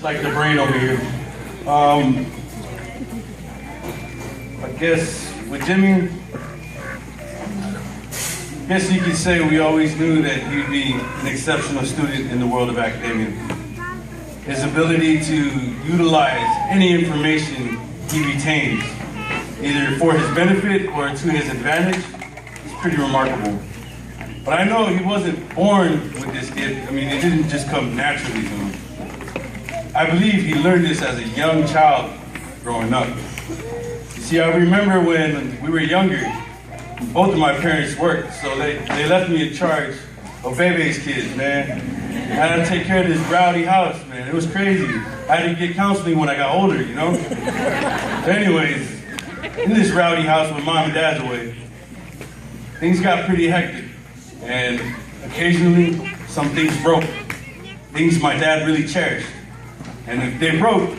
like the brain over here. I guess with Jimmy, I guess you could say we always knew that he'd be an exceptional student in the world of academia. His ability to utilize any information he retains, either for his benefit or to his advantage, is pretty remarkable. But I know he wasn't born with this gift. I mean, it didn't just come naturally to him. I believe he learned this as a young child growing up. See, I remember when we were younger, both of my parents worked, so they left me in charge of AFA'ESE kids, man. I had to take care of this rowdy house, man. It was crazy. I had to get counseling when I got older, you know? But anyways, in this rowdy house with mom and dad's away, things got pretty hectic. And occasionally, some things broke. Things my dad really cherished. And if they broke,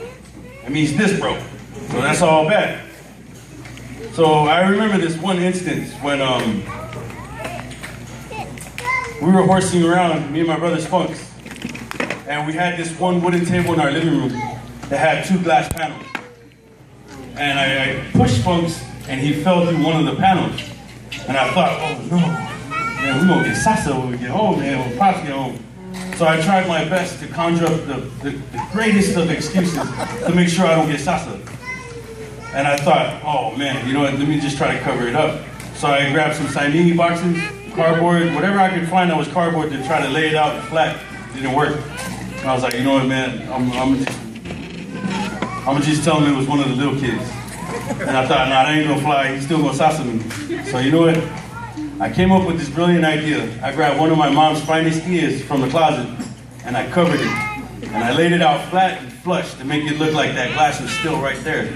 it means this broke. So that's all bad. So I remember this one instance when we were horsing around, me and my brother Spunks, and we had this one wooden table in our living room that had 2 glass panels. And I pushed Spunks, and he fell through one of the panels. And I thought, oh no, man, we're gonna get Sasa when we get home, man, when Pops get home. So I tried my best to conjure up the greatest of excuses to make sure I don't get Sasa. And I thought, oh man, you know what, let me just try to cover it up. So I grabbed some Saimini boxes, cardboard, whatever I could find that was cardboard to try to lay it out flat. It didn't work. And I was like, you know what, man, I'm gonna just tell him it was one of the little kids. And I thought, nah, that ain't gonna fly, he's still gonna Sasa me. So you know what? I came up with this brilliant idea. I grabbed one of my mom's finest ears from the closet and I covered it. And I laid it out flat and flush to make it look like that glass was still right there.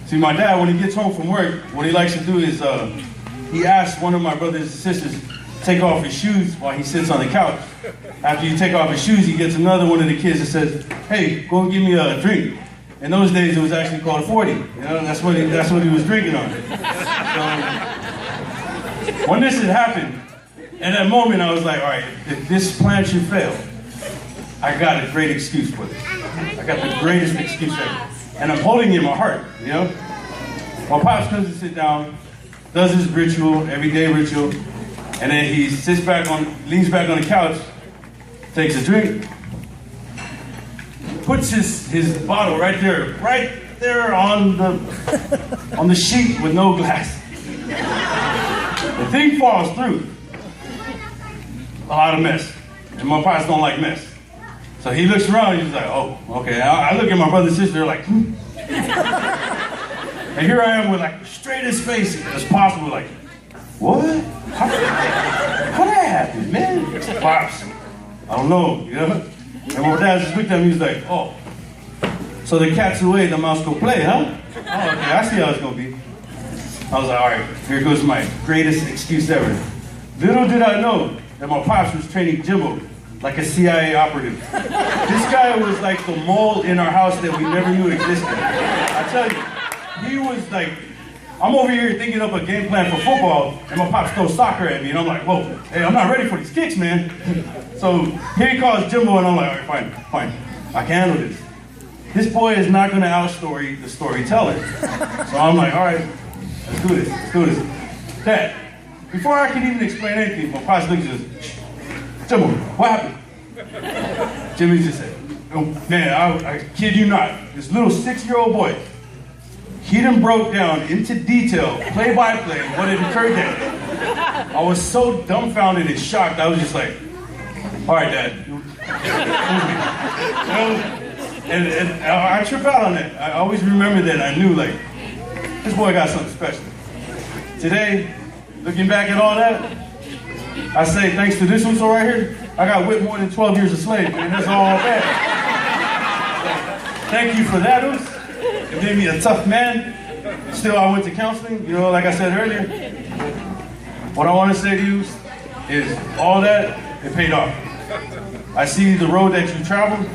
See, my dad, when he gets home from work, what he likes to do is he asks one of my brothers and sisters to take off his shoes while he sits on the couch. After you take off his shoes, he gets another one of the kids that says, hey, go and give me a drink. In those days, it was actually called a 40. You know, that's what he was drinking on. So, when this had happened, in that moment, I was like, all right, if this plan should fail, I got a great excuse for it. I got the greatest excuse ever. And I'm holding it in my heart, you know? Well, Pops comes to sit down, does his ritual, everyday ritual, and then he leans back on the couch, takes a drink, puts his bottle right there on the sheet with no glass. The thing falls through. A lot of mess. And my Pops don't like mess. So he looks around, he's like, oh, okay. I look at my brother and sister, they're like, hmm. And here I am with like the straightest face as possible, like, what? How that happen, man? Pops, I don't know, you know? And my dad just looked at me, he's like, oh, so the cat's away, the mouse go play, huh? Oh, okay, I see how it's gonna be. I was like, all right, here goes my greatest excuse ever. Little did I know that my Pops was training Jimbo like a CIA operative. This guy was like the mole in our house that we never knew existed. I tell you, he was like, I'm over here thinking up a game plan for football, and my Pops throws soccer at me, and I'm like, whoa, hey, I'm not ready for these kicks, man. So here he calls Jimbo, and I'm like, all right, fine, I can handle this. This boy is not gonna outstory the storyteller. So I'm like, all right, let's do this. Dad, before I can even explain anything, my Pops looks at us, Jimbo, what happened? Jimmy just said, oh, man, I kid you not, this little 6-year-old boy, he done broke down into detail, play by play, what had occurred that day. I was so dumbfounded and shocked, I was just like, all right, Dad. And I trip out on that. I always remember that. I knew, like, this boy got something special. Today, looking back at all that, I say, thanks to this one right here, I got whipped more than 12 years a slave, man. That's all bad. So, thank you for that, Oos. It made me a tough man. Still, I went to counseling, you know, like I said earlier. What I want to say to you is all that, it paid off. I see the road that you traveled.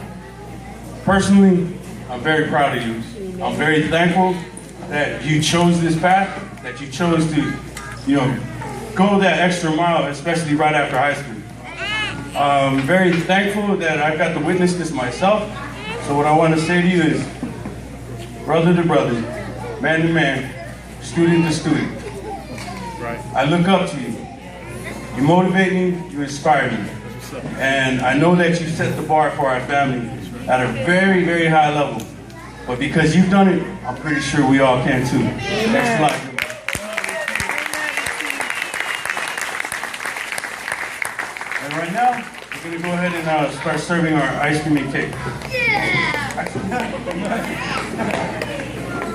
Personally, I'm very proud of you. I'm very thankful that you chose this path, that you chose to, you know, go that extra mile, especially right after high school. I'm very thankful that I got to witness this myself, So what I want to say to you is, brother to brother, man to man, student to student, I look up to you. You motivate me, you inspire me. And I know that you set the bar for our family at a very, very high level. But because you've done it, I'm pretty sure we all can too. Thanks a lot. And right now, we're going to go ahead and start serving our ice cream and cake. Yeah!